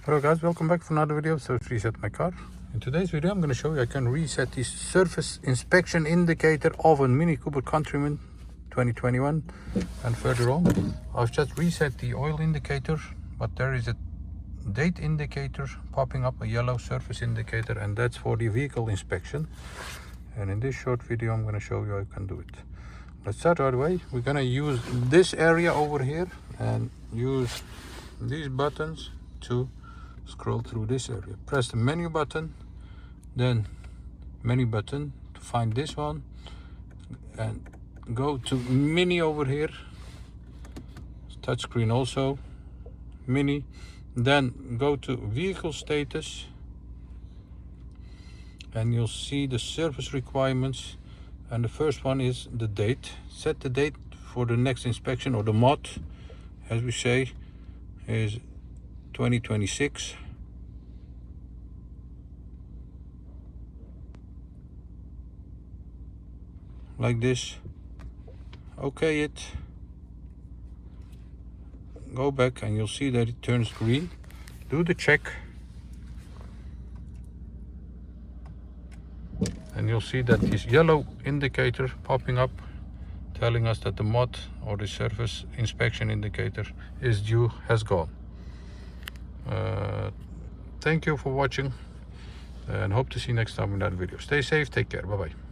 Hello guys, welcome back for another video. So let's reset my car. In today's video I'm going to show you I can reset the surface inspection indicator of a Mini Cooper Countryman 2021. And further on I've just reset the oil indicator, but there is a date indicator popping up, a yellow surface indicator, and that's for the vehicle inspection. And in this short video I'm going to show you how you can do it. Let's start right away. We're going to use this area over here and use these buttons to scroll through this area. Press the menu button, then menu button to find this one, and go to mini over here, touchscreen also, mini, then go to vehicle status, and you'll see the service requirements, and the first one is the date. Set the date for the next inspection, or the MOT as we say, is 2026. Like this. Okay it. Go back and you'll see that it turns green. Do the check. And you'll see that this yellow indicator popping up, telling us that the MOT, or the surface inspection indicator, is due, has gone. Thank you for watching, and hope to see you next time in that video. Stay safe, take care, bye bye.